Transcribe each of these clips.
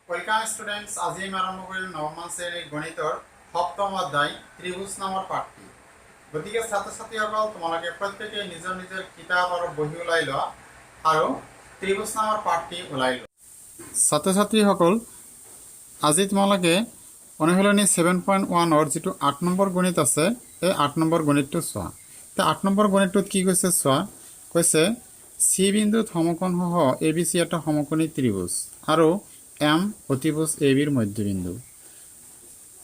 Welcome students, আজি আমি আৰম্ভ কৰিম নৱম শ্ৰেণীৰ গণিতৰ সপ্তম অধ্যায় ত্ৰিভুজ নামৰ পাঠটি। গতিকে ছাত্ৰ ছাত্ৰীসকল, তোমালোকে প্ৰত্যেকে নিজৰ নিজৰ কিতাপ আৰু বহি ওলাই লোৱা আৰু ত্ৰিভুজ নামৰ পাঠটি ওলাই লোৱা। ছাত্ৰ ছাত্ৰীসকল, আজি তোমালোকে অনুশীলনী 7.1 যিটো 8 নম্বৰ গণিত আছে, এই 8 নম্বৰ গণিতটো চোৱা। তে 8 নম্বৰ গণিতটোত কি কৈছে চোৱা, কৈছে সি বিন্দুত সমকোণ সহ এ বি সি এটা সমকোণী ত্ৰিভুজ আৰু এম অতিভুজ এ বিৰ মধ্যবিন্দু।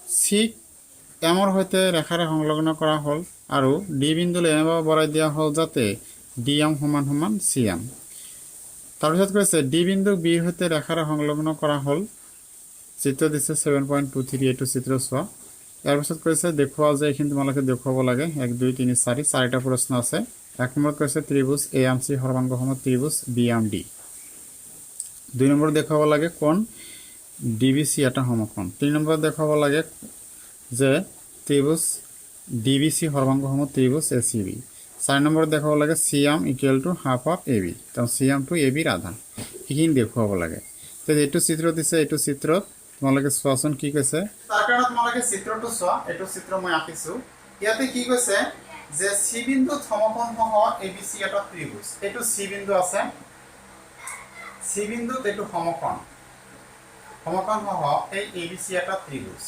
সিক এমৰ সৈতে ৰেখাৰে সংলগ্ন কৰা হ'ল আৰু ডি বিন্দুলৈ এনেভাৱে বৰাই দিয়া হ'ল যাতে ডি এম সমান সমান চি এম। তাৰপিছত কৈছে ডি বিন্দুক বিৰ সৈতে ৰেখাৰে সংলগ্ন কৰা হ'ল, চিত্ৰ দিছে 7.23, এইটো চিত্ৰ চোৱা। ইয়াৰ পিছত কৈছে দেখুওৱা যে এইখিনি তোমালোকে দেখুৱাব লাগে 1 2 3 4 চাৰিটা প্ৰশ্ন আছে। 1 নম্বৰত কৈছে ত্ৰিভুজ এ এম চি সৰ্বাংগ ত্ৰিভুজ বি এম ডি। 2 নম্বৰত দেখুৱাব লাগে কোন ডি বি চি এটা সমকোণ। 3 নম্বৰত দেখুৱাব লাগে যে ত্ৰিভুজ ডি বি চি সৰ্বাংগ ত্ৰিভুজ এ চি বি। 4 নম্বৰত দেখুৱাব লাগে C M equal to half of A B, কাৰণ চি এম টু এ বিৰ আধা। সেইখিনি দেখুৱাব লাগে। তো এইটো চিত্ৰ দিছে, এইটো চিত্ৰত তোমালোকে চোৱাচোন কি কৈছে। তাৰ কাৰণে তোমালোকে চিত্ৰটো চোৱা, এইটো চিত্ৰ মই আঁকিছো। ইয়াতে কি কৈছে যে সি বিন্দুত সমকোণ সহ এ বি চি এটা ত্ৰিভুজ। এইটো সি বিন্দু আছে, সি বিন্দুত এইটো সমকোণ সহ এই এ বি চি এটা ত্ৰিভুজ।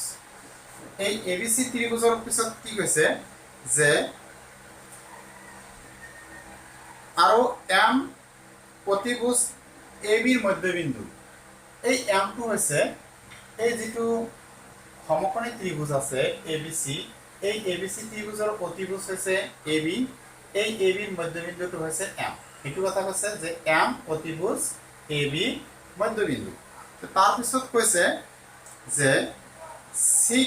এই এ বি চি ত্ৰিভুজৰ পিছত কি কৈছে যে আৰু এম অতিভুজ এ বিৰ মধ্যবিন্দু। এই এমটো হৈছে এই যিটো সমকোণী ত্ৰিভুজ আছে এ বি চি, এই এ বি চি ত্ৰিভুজৰ অতিভুজ হৈছে এ বি, এই এ বিৰ মধ্যবিন্দুটো হৈছে এম। এইটো কথা কৈছে যে এম অতিভুজ এ বি মধ্যবিন্দু। তাৰপিছত কৈছে যে চি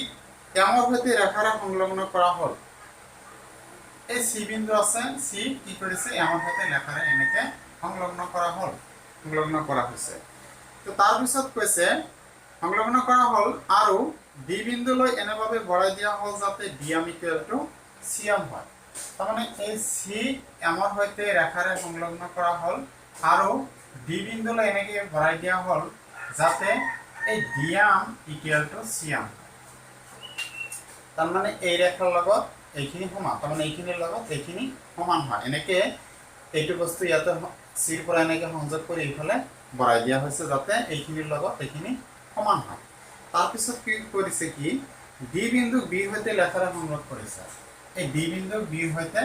এমৰ সৈতে ৰেখাৰে সংলগ্ন কৰা হ'ল। এই চি বিন্দু আছে, চি কি কৰিছে এমৰ সৈতে ৰেখাৰে এনেকে সংলগ্ন কৰা হ'ল, সংলগ্ন কৰা হৈছে। তো তাৰপিছত কৈছে সংলগ্ন কৰা হ'ল আৰু ডি বিন্দুলৈ এনেভাৱে বৰাই দিয়া হ'ল যাতে D M equal to C M হয়। তাৰমানে এই চি এমৰ সৈতে ৰেখাৰে সংলগ্ন কৰা হ'ল আৰু ডি বিন্দুলৈ এনেকে বৰাই দিয়া হ'ল যাতে এই D M equal to C M. তাৰমানে এই ৰেখাৰ লগত এইখিনি সমান, তাৰমানে এইখিনিৰ লগত এইখিনি সমান হয়। এনেকে এইটো বস্তু ইয়াতে চিৰ পৰা এনেকে সংযোগ কৰি এইফালে বৰাই দিয়া হৈছে যাতে এইখিনিৰ লগত এইখিনি সমান হয়। তাৰপিছত কি কৰিছে, কি ডি বিন্দু বিৰ সৈতে ৰেখাৰে সংলগ্ন কৰিছে। এই ডি বিন্দু বিৰ সৈতে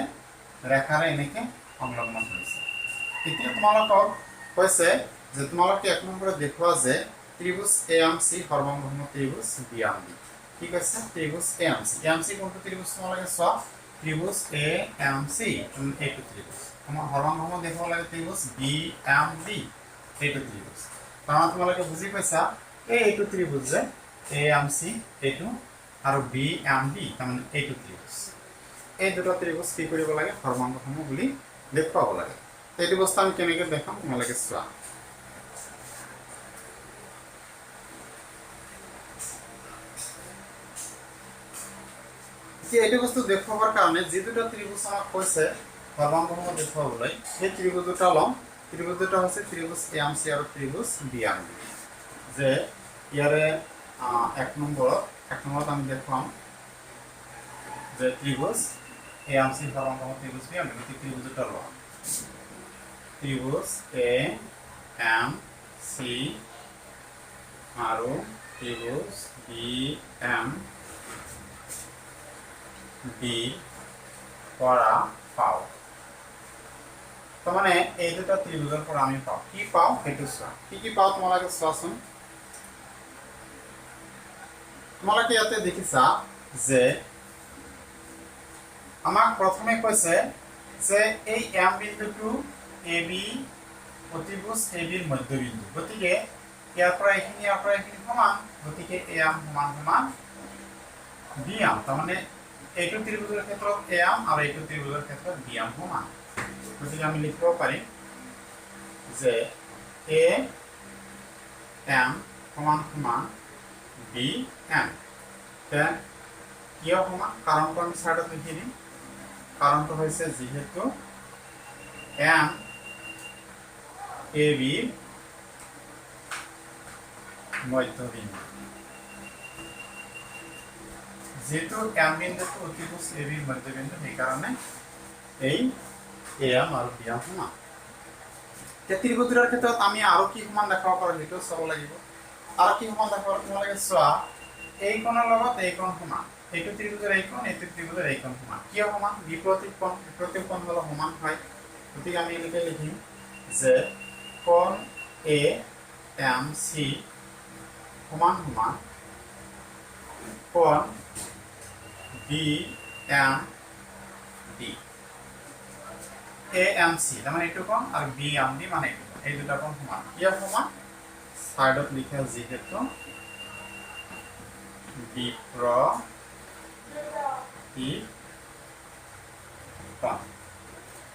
ৰেখাৰে এনেকে সংলগ্ন কৰিছে। এতিয়া তোমালোকক কৈছে যে তোমালোকে 1 নম্বৰত দেখুওৱা যে ত্ৰিভুজ এ এম চি সৰ্বাংগ ত্ৰিভুজ বি এম ডি। কি কৈছে ত্ৰিভুজ A M C. A M C কোনটো ত্ৰিভুজ তোমালোকে চোৱা, ত্ৰিভুজ এ এম চি এইটো ত্ৰিভুজ। আমাৰ সৰ্বাংগ দেখুৱাব লাগে ত্ৰিভুজ বি এম ডি, এইটো ত্ৰিভুজ। কাৰণ তোমালোকে বুজি পাইছা এইটো ত্ৰিভুজ যে এ এম চি এইটো আৰু বি এম ডি, তাৰমানে এইটো ত্ৰিভুজ। এই দুটা ত্ৰিভুজ কি কৰিব লাগে সৰ্বাংগ বুলি দেখুৱাব লাগে। এইটো বস্তু আমি কেনেকে দেখাম তোমালোকে চোৱা। এইটো বস্তু দেখুৱাবৰ কাৰণে যি দুটা ত্ৰিভুজ আমাক কৈছে সৰ্বাংগ দেখুৱাবলৈ, সেই ত্ৰিভুজ দুটা ল'ম। ত্ৰিভুজ দুটা হৈছে ত্ৰিভুজ এ এম চি আৰু ত্ৰিভুজ বি এম ডি। যে ইয়াৰে 1 নম্বৰত আমি দেখুৱাম যে ত্ৰিভুজ এ এম চি সৰ্বাংগ ত্ৰিভুজ বি এম ডি। গতিকে ত্ৰিভুজ দুটা লোৱা, ত্ৰিভুজ এ এম চি আৰু ত্ৰিভুজ বি এম ডি পৰা পাওঁ। তাৰমানে এই দুটা ত্ৰিভুজৰ পৰা আমি পাওঁ কি পাওঁ সেইটো চোৱা। কি পাওঁ তোমালোকে চোৱাচোন। তোমালোকে ইয়াতে দেখিছা যে আমাক প্ৰথমে কৈছে যে এই এম বিন্দুটো এ বি অতিভুজ এ বিৰ মধ্যবিন্দু। গতিকে ইয়াৰ পৰা এইখিনি সমান, গতিকে এ এম সমান সমান বি এম। তাৰমানে এইটো ত্ৰিভুজৰ ক্ষেত্ৰত এ এম আৰু এইটো ত্ৰিভুজৰ ক্ষেত্ৰত বি এম সমান। গতিকে আমি লিখিব পাৰিম যে এ এম সমান সমান বি এম। কিয় সমান, কাৰণটো আমি চাৰ্টত লিখি দিম। কাৰণটো হৈছে যিহেতু এম এ বিৰ মধ্যবিন্দু যেহেতু এম বিন্দুটো অতিভুজ এ বিৰ মধ্যবিন্দু সেইকাৰণে এই এ এম আৰু বি এম সমান ত্ৰিভুজৰ ক্ষেত্ৰত আমি আৰু কি সমান দেখাব পাৰো সেইটো চাব লাগিব আৰু কি সমান দেখাব তোমালোকে চোৱা এই কোণৰ লগত এই কোণ সমান এইটো ত্ৰিভুজৰ এই কোণ এইটো ত্ৰিভুজৰ এই কোণ সমান কিয় সমান বিপৰীত কোণ হলে সমান হয় গতিকে আমি এনেকৈ লিখিম যে কোণ এ এম চি সমান সমান কোণ B M D A M C তাৰমানে এইটো কোণ আৰু বি এম ডি মানে এইটো এই দুটা কোণ সমান কিয় সমান সাইডত লিখা যিহেতু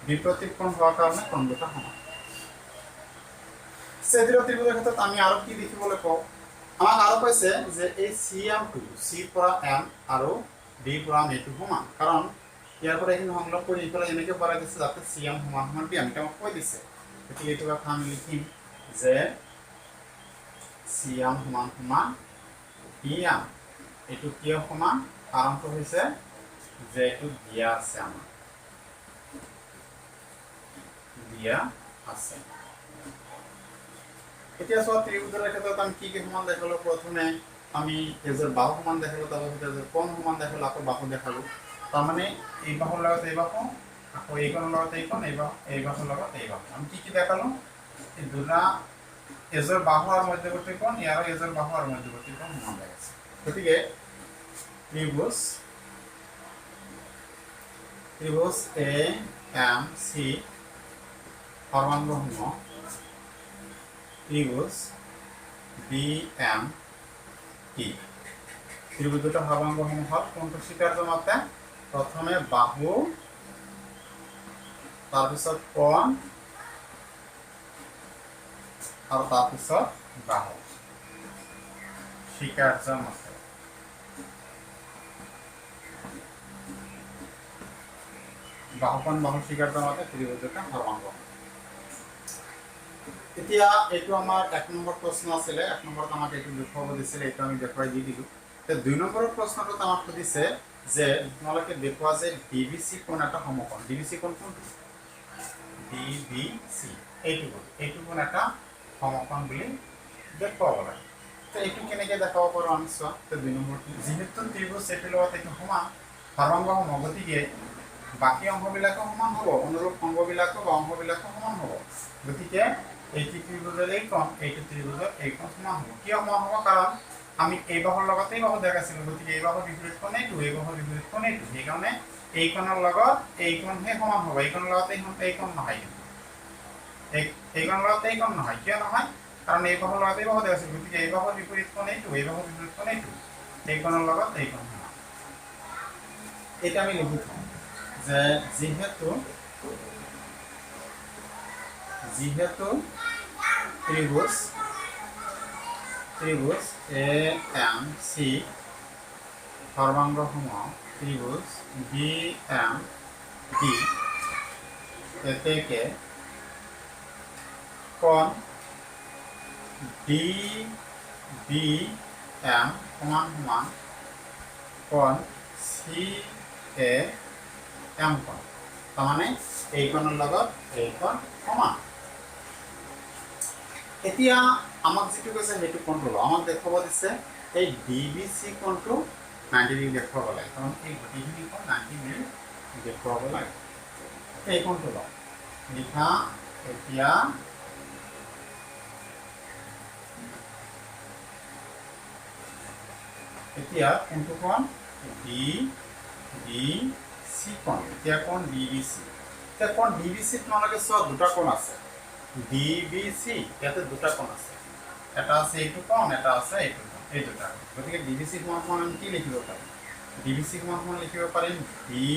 বিপৰীত কোণ হোৱাৰ কাৰণে কোণ দুটা সমান চেদ্ৰীয় ত্ৰিভুজৰ ক্ষেত্ৰত আমি আৰু কি দেখিবলৈ পাওঁ আমাক আৰু কৈছে যে এই চি এমটো চি পৰা এম আৰু বি পৰা এম এইটো সমান কাৰণ ইয়াৰ পৰা এইখিনি সংলগ্ন কৰি ইফালে এনেকৈ বঢ়াই দিছে যাতে চি এম সমান সমান বি এম আমাক কৈ দিছে গতিকে এইটো কথা আমি লিখিম যে চি এম সমান সমান বি এম এইটো কিয় সমান কাৰণটো হৈছে যে এইটো দিয়া আছে আমাৰ দিয়া আছে এতিয়া চোৱা ত্ৰিভুজৰ ক্ষেত্ৰত আমি কি কি সমান দেখালো প্ৰথমে আমি এজৰ বাহু সমান দেখালো তাৰপিছত এজৰ কোণ সমান দেখালো আকৌ বাহু দেখালো তাৰমানে এই বাহুৰ লগত এই বাহু আকৌ এই কোণৰ লগত এই কোণ এই বাহুৰ লগত এই বাহু আমি কি কি দেখালো এই দুটা এজৰ বাহু আৰু মধ্যবৰ্তী কোণ ইয়াৰ এজৰ বাহু আৰু মধ্যবৰ্তী কোণ সমান দেখাইছে গতিকে ত্রিভুজ এ এম সি সর্বাঙ্গসম ত্রিভুজ বি এম টি ত্রিভুজ দুটো সর্বাঙ্গসম হল কোনটো স্বীকার্য মতে প্রথমে বাহু তাৰপিছত কোণ আৰু তাৰপিছত বাহু স্বীকাৰ্য মতে বাহুকোণ বাহু স্বীকাৰ্য মতে ত্ৰিভুজ দুটা সৰ্বাঙ্গসম এতিয়া এইটো আমাৰ 1 নম্বৰ প্ৰশ্ন আছিল 1 নম্বৰত আমাক এইটো দেখুৱাব দিছিল এইটো আমি দেখুৱাই দি দিলো তে 2 নম্বৰৰ প্ৰশ্নটোত আমাক সুধিছে যে তোমালোকে দেখুৱা যে ডিবিসি কোণ এটা সমকোণ ডিবিসি কোণ কোনটো ডিবিসি এইটো কোণ এটা সমকোণ বুলি দেখুৱাব লাগে তে এইটো কেনেকৈ দেখাব পাৰো আমি চোৱা তে 2 নম্বৰটো যেহেতু ত্ৰিভুজ এইটো লগত এইটো সমান সৰ্বাঙ্গসম গতিকে বাকি অংশবিলাকো সমান হ'ব অনুৰূপ অংগবিলাকো বা অংশবিলাকো সমান হ'ব গতিকে এইটো ত্ৰিভুজৰ এই কোণ এইটো ত্ৰিভুজৰ এই কোণ সমান হ'ব কিয় সমান হ'ব কাৰণ আমি এই বাহুৰ লগত এই বাহু দেখাইছিলো গতিকে এই বাহুৰ বিপৰীত কোণ এইটো এই বাহুৰ বিপৰীত কোণ এইটো সেইকাৰণে এই কোণৰ লগত এই কোণহে সমান হ'ব এই কোণৰ লগত এই কোণ নহয় এই কোণৰ লগত এই কোণ নহয় কিয় নহয় কাৰণ এই বাহুৰ লগত এই বাহু দেখাইছিলো গতিকে এই বাহুৰ বিপৰীত কোণ এইটো এই বাহুৰ বিপৰীত কোণ এইটো এই কোণৰ লগত এই কোণ সমান এটা আমি লিখি থওঁ যে যেহেতু ত্রিভুজ এ এম সি সর্বাঙ্গসম ত্রিভুজ বি এম ডি এতেকে কোণ ডি বি এম সমান সমান কোণ সি এ এম কোণ তাৰমানে এই কোণৰ লগত এই কোণ সমান এতিয়া আমাক যেটো কৈছে সেইটো কোণটো আমাক দেখাব দিছে এই ডিবিসি কোণটো 90 ডিগ্ৰী দেখাব লাগে কাৰণ এই গোটেইখিনি কোণ 90 ডিগ্ৰী দেখাব লাগে এই কোণটো লিখা এতিয়া কোনটো কোণ ডিবিসি কোণ এতিয়া কোণ ডিবিসি এতিয়া কোণ ডিবিসি তোমালোকে চোৱা দুটা কোণ আছে ডিবিসি ইয়াতে দুটা কোণ আছে এটা আছে এইটো কোণ এটা আছে এইটো কোণ এই দুটা গতিকে ডিবিসি সমান সমান আমি কি লিখিব পাৰিম ডিবিসি সমান সমান লিখিব পাৰিম ডি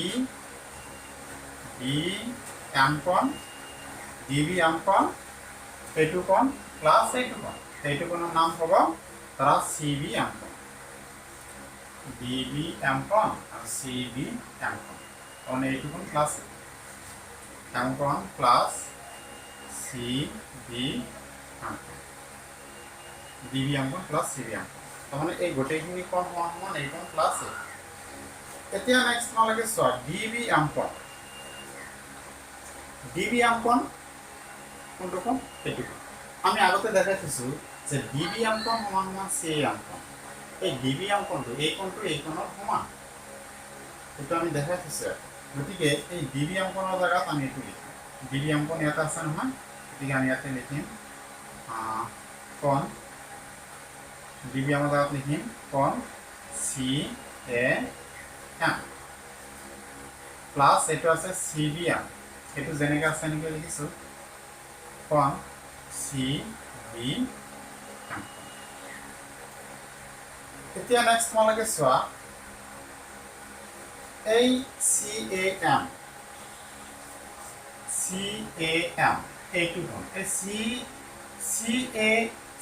এম কোণ ডিবি এম কোণ এইটো কোণ প্লাছ এইটো কোণৰ নাম হ'ব ধৰা চিবি এম কোণ ডিবি এম কোণ আৰু চিবি এম কোণ কাৰণ এইটো কোণ প্লাছ এম কোণ প্লাছ CB ডিবি অংকন প্লাছ চিবি অংকন তাৰমানে এই গোটেইখিনি কোণ সমান সমান এই কোণ প্লাছ এই। এতিয়া নেক্সট তোমালোকে চোৱা ডিবি অংকন। ডিবি অংকন কোনটো কোণ? এইটো কোণ। আমি আগতে দেখাই থৈছোঁ যে ডিবি অংকন সমান সমান চি অংকন। এই ডিবি অংকনটো এই কোণৰ সমান, এইটো আমি দেখাই থৈছোঁ। গতিকে এই ডিবি অংকনৰ জেগাত আমি এইটো লিখিম। ডিবি অংকন ইয়াতে আছে নহয়, গতিকে আমি ইয়াতে লিখিম কোণ ডিবি অংকনৰ জেগাত লিখিম কোণ চি এ এম প্লাছ এইটো আছে চি বি এম, এইটো যেনেকৈ আছে এনেকৈ লিখিছোঁ কোণ চি বি এম। এতিয়া নেক্সট তোমালোকে চোৱা এই চি এ এম এইটো কোণ, এই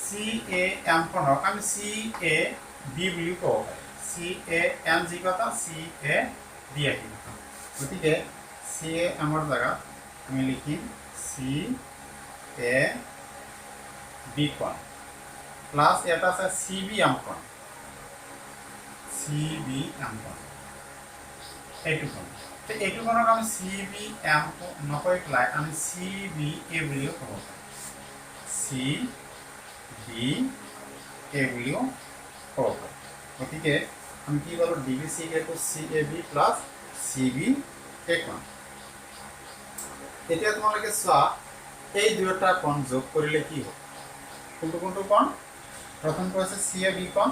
চি এ এম কোণক আমি চি এ বি বুলি ক'ব পাৰি। চি এ এম যি কথা চি এ বি আহিব। গতিকে চি এ এমৰ জেগাত আমি লিখিম চি এ বি কোণ প্লাছ ইয়াত আছে চি বি এম কোণ, চি বি এম কোণ এইটো কোণ। এইটো কোণক আমি চি বি এম নকৈ পেলাই আমি চি বি এ বুলিও ক'ব পাৰোঁ। চি বি এ বুলিও ক'ব পাৰোঁ। গতিকে আমি কি পালোঁ ডিবি চি এটো C A B plus C B A কোণ। এতিয়া তোমালোকে চোৱা এই দুয়োটা কোণ যোগ কৰিলে কি হ'ব? কোনটো কোনটো কোণ? প্ৰথমটো হৈছে চি এ বি কোণ,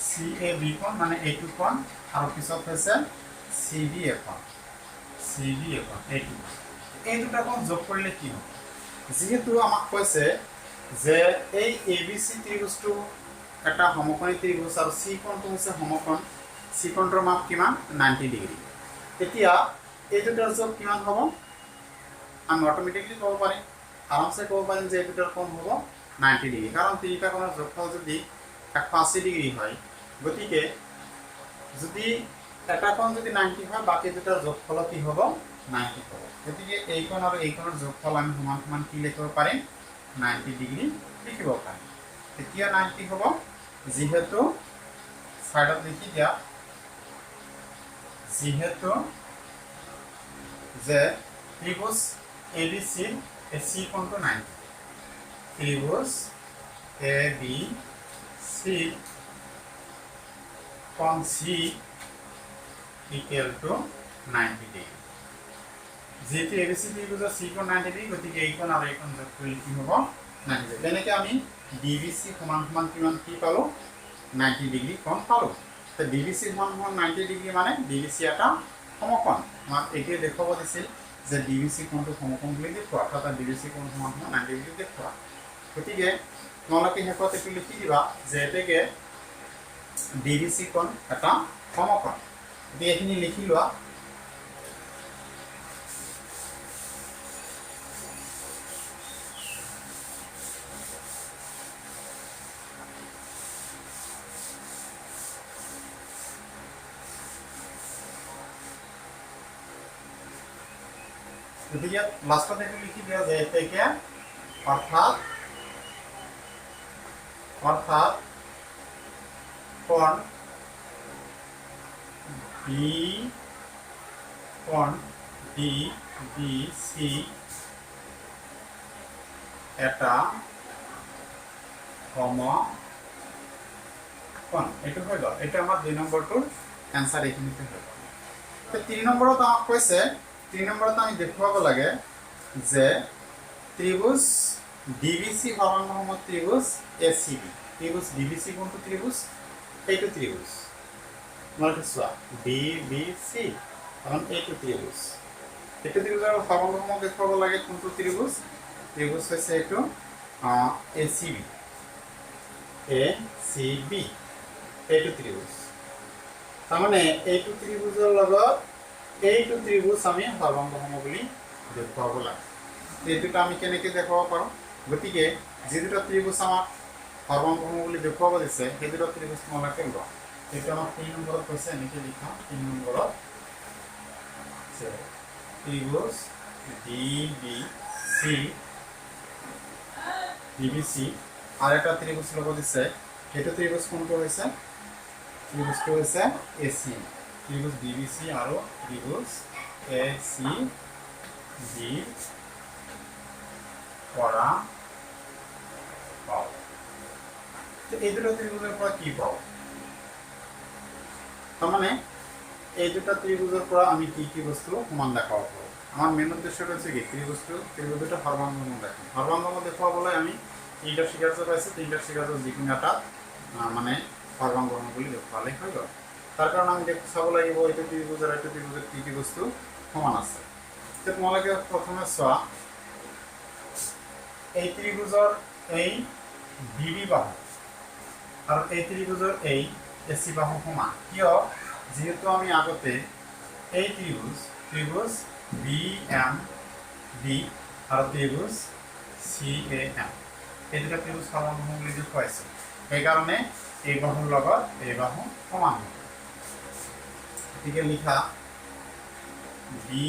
চি এ বি কোণ মানে এইটো কোণ, আৰু পিছত হৈছে চি বি এ কোণ, চি বি এ কোণ এইটো। এই দুটা কোণ যোগ কৰিলে কি হ'ব? যিহেতু আমাক কৈছে যে এই এ বি চি ত্ৰিভুজটো এটা সমকোণী ত্ৰিভুজ আৰু চি কোণটো হৈছে সমকোণ, চি কোণটোৰ মাপ কিমান? 90 ডিগ্ৰী। এতিয়া এই দুটাৰ যোগ কিমান হ'ব? আমি অট'মেটিকলি ক'ব পাৰিম, আৰামছে ক'ব পাৰিম যে এই দুটাৰ কোণ হ'ব 90 ডিগ্ৰী, কাৰণ তিনিটা কোণৰ যোগফল যদি 180 ডিগ্ৰী হয়, গতিকে যদি এটা কোণ যদি 90 হয় বাকী দুটাৰ যোগফল কি হ'ব? 90 হ'ব। গতিকে এই কোণ আৰু এই কোণৰ যোগফল আমি সমান সমান কি লিখিব পাৰিম? 90 ডিগ্ৰী লিখিব পাৰিম। এতিয়া 90 হ'ব, যিহেতু ছাইডত লিখি দিয়া যিহেতু যে ত্ৰিভুজ এ বি চি এই চি কোণটো 90, ত্ৰিভুজ এ বি চি কোণ চি ইকুৱেল টু 90 ডিগ্ৰী। যেহেতু এ বি চি ত্ৰিভুজৰ চি কোণ 90 ডিগ্ৰী, গতিকে এই কোণ আৰু এই কোণ যোগ কৰিলে কি হ'ব? 90 ডিগ্ৰী। তেনেকৈ আমি ডি বি চি সমান সমান কিমান কি পালোঁ? 90 ডিগ্ৰী কোণ পালোঁ। তো ডি বি চি সমান সমান 90 ডিগ্ৰী মানে ডি বি চি এটা সমকোণ। আমাক এইটোৱে দেখুৱাব দিছিল যে ডি বি চি কোণটো সমকোণ বুলি দেখুওৱা, অৰ্থাৎ ডি বি চি কোণ সমান সমান 90 ডিগ্ৰী দেখুওৱা। গতিকে তোমালোকে শেষত এইটো লিখি দিবা যে এতেকে ডি বি চি কোণ এটা সমকোণ। গতিকে এইখিনি লিখি লোৱা। গতিকে লাষ্টত এইটো লিখি দিয়া যে এতেকে অৰ্থাৎ কোণ ডি বি চি এটা সমকোণ। এইটো হৈ গ'ল। এইটো আমাৰ 2 নম্বৰটোৰ এনচাৰ এইখিনিতে হৈ গ'ল। 3 নম্বৰত আমাক কৈছে 3 নম্বৰত আমি দেখুৱাব লাগে যে ত্ৰিভুজ ডি বি চি সৰ্বাংগ ত্ৰিভুজ এ চি বি। ত্ৰিভুজ ডি বি চি কোনটো ত্ৰিভুজ? এইটো ত্ৰিভুজ। তোমালোকে চোৱা ডি বি চি কাৰণ এইটো ত্ৰিভুজ। এইটো ত্ৰিভুজৰ সৰ্বাংগ দেখুৱাব লাগে কোনটো ত্ৰিভুজ? ত্ৰিভুজ হৈছে এইটো এ চি বি। এইটো ত্ৰিভুজ। তাৰমানে এইটো ত্ৰিভুজৰ লগত এইটো ত্ৰিভুজ আমি সৰ্বাংগ বুলি দেখুৱাব লাগে। এইটোটা আমি কেনেকৈ দেখুৱাব পাৰোঁ? গতিকে যি দুটা ত্ৰিভুজ আমাক সৰ্বাংগ বুলি দেখুৱাব দিছে সেই দুটা ত্ৰিভুজ তোমালোকে লোৱা। এইটো আমাক 3 নম্বৰত কৈছে, এনেকৈ লিখা 3 নম্বৰত ত্ৰিভুজ ডি বি চি আৰ একটা ত্ৰিভুজ লব দিছে এইটো ত্ৰিভুজ কোনটো হৈছে ত্ৰিভুজটো হৈছে এসি ত্ৰিভুজ বিবিসি আৰু ত্ৰিভুজ এসি বি পৰা পাও তো এই দুটো ত্ৰিভুজেৰ পৰা কি পাও তাৰ মানে এই দুটো ত্ৰিভুজেৰ পৰা আমি কি কি বস্তু সমান দেখাব পাৰো আমার মেন উদ্দেশ্য রয়েছে কি ত্রিভুজটা সর্বাঙ্গম দেখানো সর্বাঙ্গম দেখাবলে আমি তিনটা শিকার্য পাইছি তিনটা শিকার্য যিকোনো এটা মানে সর্বাঙ্গম বলে দেখালে হয়ে গেল তার কারণে আমি চাব লাগিব এইটো ত্রিভুজের কি কি বস্তু সমান আছে তো তোমালোকে প্রথমে চোৱা এই ত্ৰিভুজৰ এই বিবি বাহু আৰ এই ত্ৰিভুজৰ এই এসি বাহু সমান কিয় যেহেতু আমি আগতে এই ত্রিভুজ বি এম ডি আর ত্রিভুজ সি এ এম এই দুটা ত্রিভুজ সর্বাঙ্গম বুলি দেখুৱাইছো এই কাৰণে এই বাহুৰ লগত এই বাহু সমান হ'ব গতিকে লিখা বি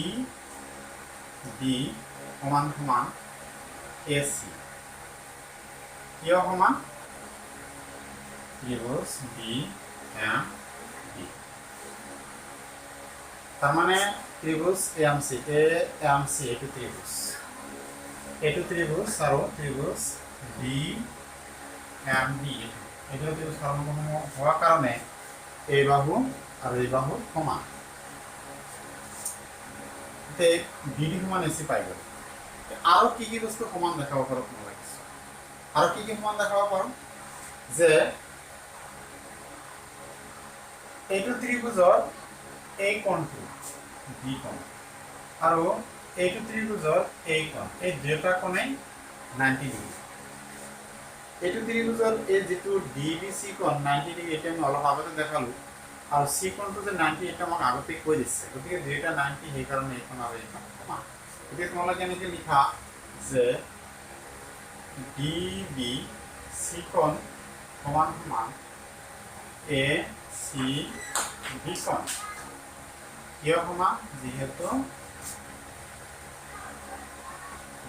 ডি সমান সমান এসি কিয় সমান ত্রিভুজ বি এম ডি তার মানে ত্রিভুজ এএমসি এইটো ত্রিভুজ আৰু ত্ৰিভুজ বি এম ডি এইটো ত্ৰিভুজ সৰ্বাঙ্গম হোৱাৰ কাৰণে এই বাহু আৰু এই বাহু সমান তে বিডি সমান এসি পাই গ'ল আৰু কি কি বস্তু সমান দেখাব পাৰো তোমালোকে আৰু কি কি সমান দেখাব পাৰো যে এইটো ত্ৰিভুজৰ এই কোণটো বি কোণ আৰু এইটো ত্ৰিভুজৰ এই কোণ এই দুটা কোণেই 90 ডিগ্ৰী এইটো ত্ৰিভুজৰ এই যেটো ডিবিসি কোণ 90 ডিগ্ৰী এটা আমি অলপ আগতে দেখালো আৰু সি কোণটো যে 90 এটা আমাক আগতে কৈ দিছে গতিকে দুটা 90 সেই কাৰণে এইখন আৰু এইখন সমান গতিকে তোমালোকে এনেকৈ লিখা যে ডিবিসি কোণ সমান সমান এ সি বি কোণ কিয় সমান যেহেতু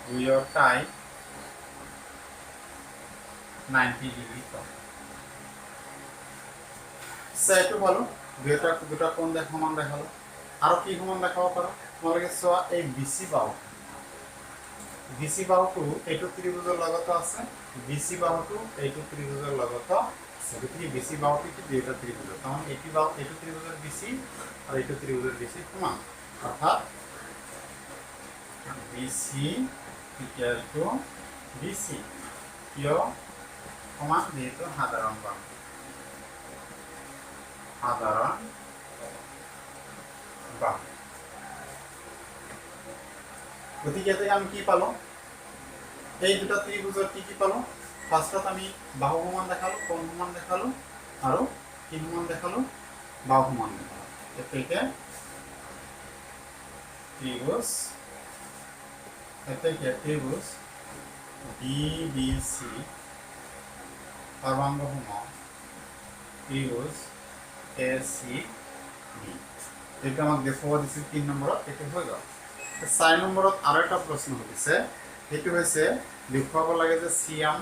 দুয়োটাই 90 ডিগ্ৰী কোণ এইটো পালো দুটা কোণ সমান দেখালো আৰু কি সমান দেখাব পাৰো তোমালোকে চোৱা এই বিসি বাহুটো এইটো ত্ৰিভুজৰ লগত আছে বিসি বাহুটো এইটো ত্ৰিভুজৰ লগত আছে গতিকে বিসি বাহুটো কি দুটা ত্ৰিভুজৰ কাৰণ এইটো ত্ৰিভুজৰ বিসি আৰু এইটো ত্ৰিভুজৰ বিসি সমান অৰ্থাৎ বিসি ইকুয়াল টু বিসি কিয় সমান যেহেতু সাধাৰণ বাহু গতিকে আমি কি পালো এই দুটা ত্ৰিভুজৰ কি পালো ফাৰ্স্টত আমি বাহু সমান দেখালো কোণ সমান দেখালো আৰু কি সমান দেখালো বাহু সমান দেখালো এতেকে ত্ৰিভুজ ডিবিসি সৰ্বাঙ্গ সমান ত্ৰিভুজ এসি বি এটা আমাক দেখুৱা দিছিল 3 নম্বৰত এটা হৈ গ'ল 4 নম্বৰত আৰু এটা প্ৰশ্ন হৈছে সেইটো হৈছে দেখুৱাব লাগে যে CM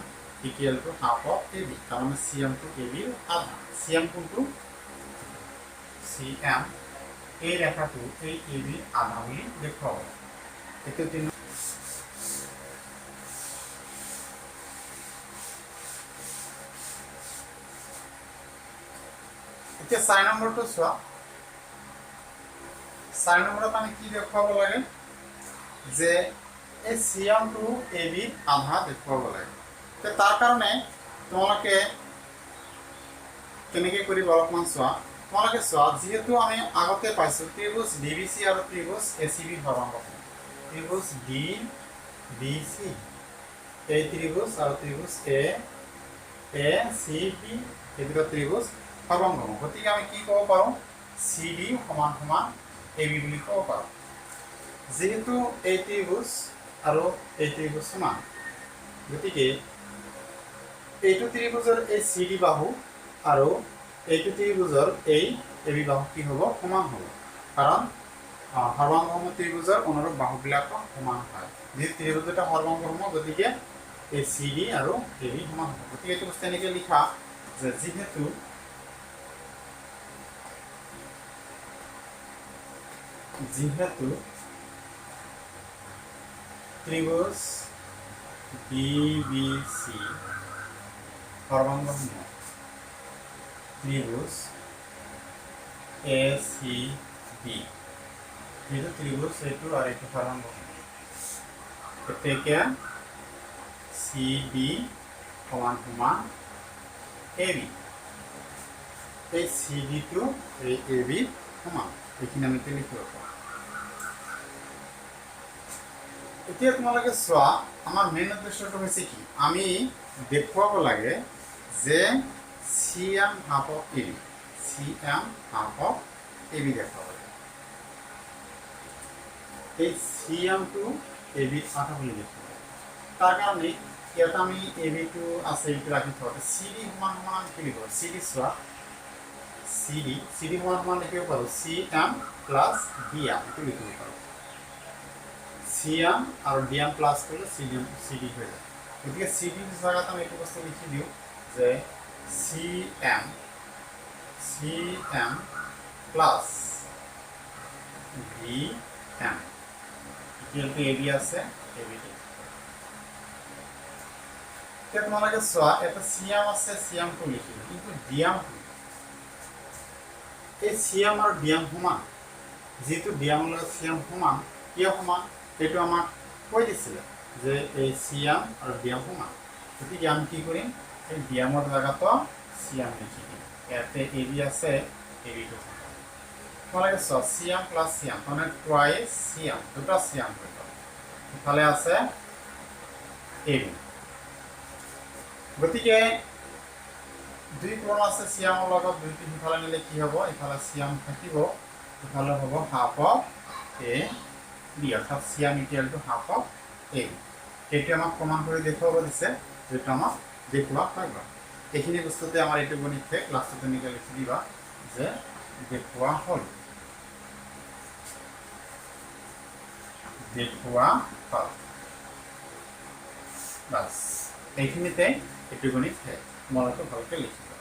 equal to half of AB কাৰণ সিএম টু এবি আধা সিএম কোনটো সিএম এই ৰেখাটো এই এবি আধা বুলি দেখুৱাব এইটো 3 এতিয়া 4 নম্বৰটো চোৱা 4 নম্বৰত আমি কি দেখুৱাব লাগে যে এই সিএম টু এবি আধা দেখুৱাব লাগে তো তাৰ কাৰণে তোমালোকে কেনেকৈ কৰিব অলপমান চোৱা তোমালোকে চোৱা যেহেতু আমি আগতে পাইছো ত্ৰিভুজ ডিবিসি আৰু ত্ৰিভুজ এসিবি সৰ্বাঙ্গ ত্ৰিভুজ ডিবিসি এই ত্ৰিভুজ আৰু ত্ৰিভুজ এসিবি এই দুটা ত্ৰিভুজ সৰ্বাঙ্গম গতিকে আমি কি ক'ব পাৰো সিডি সমান সমান এবি বুলি ক'ব পাৰো যেহেতু এই ত্ৰিভুজ আৰু এই ত্ৰিভুজ সমান গতিকে এইটো ত্ৰিভুজৰ এই সিডি বাহু আৰু এইটো ত্ৰিভুজৰ এই এবি বাহু কি হ'ব সমান হ'ব কাৰণ সৰ্বাঙ্গম ত্ৰিভুজৰ অনুৰূপ বাহুবিলাক সমান হয় যে ত্ৰিভুজটা সৰ্বাঙ্গম গতিকে এই চি ডি আৰু এ বি সমান হ'ব। গতিকে এইটো বস্তু এনেকৈ লিখা যে যিহেতু ত্রিভুজ বিবিসি সর্বাঙ্গসমূহ ত্রিভুজ এসিবি, যেহেতু ত্রিভুজ এইটো আর এইটো সর্বাঙ্গসমূহ, গতিকে সিবি সমান সমান এবি, এই সিবি টু এই এবি সমান, এইখিনি আমি লিখিব পাৰোঁ। এতিয়া তোমালোকে চোৱা, আমাৰ মেইন উদ্দেশ্যটো হৈছে কি, আমি দেখুৱাব লাগে যে C M half of AB, C M half of AB দেখুৱাব লাগে। এই চি এমটো এবিত আঠা বুলি লিখিব লাগে। তাৰ কাৰণে ইয়াত আমি এবিটো আছে এইটো ৰাখি থোৱা, চি ডি সমান সমান আমি কি লিখিব, চি ডি চোৱা, চি ডি সমান সমান লিখিব পাৰোঁ C M plus D M, এইটো লিখিব পাৰোঁ। চি এম আৰু ডি এম প্লাছ কৰিলে চি ডি হৈ যায়। গতিকে চি ডিৰ জেগাত আমি এইটো বস্তু লিখি দিওঁ যে C M plus D M equal to A B আছে, এ বি টি। এতিয়া তোমালোকে চোৱা, এটা চি এম আছে, চি এমটো লিখিলোঁ, কিন্তু ডি এম, এই চি এম আৰু ডি এম সমান, যিটো ডি এমৰ লগত চি এম সমান, কিয় সমান সেইটো আমাক কৈ দিছিলে যে এই চি এম আৰু ডি এম সমান। গতিকে আমি কি কৰিম, এই ডি এমৰ জেগাতো চি এম লিখি দিম। ইয়াতে এ বি আছে, এ বিটো তোমালোকে চোৱা, C M plus C M মানে টুৱাইচ চি এম, দুটা চি এম হৈ গ'ল, ইফালে আছে এ বি। গতিকে দুই পূৰণ আছে চি এমৰ লগত, দুইটো সিফালে নিলে কি হ'ব, ইফালে চি এম থাকিব, ইফালে হ'ব হাফ অফ এ বি, অৰ্থাৎ C M equal to half of A B. সেইটো আমাক প্ৰমাণ কৰি দেখুৱাব দিছে, যিটো আমাক দেখুওৱা হৈ গ'ল। এইখিনি বস্তুতে আমাৰ এইটো গণিত শেষ। লাষ্টত তেনেকৈ লিখি দিবা যে দেখুওৱা হ'ল, বাছ এইখিনিতে এইটো গণিত শেষ। তোমালোকে ভালকৈ লিখিবা।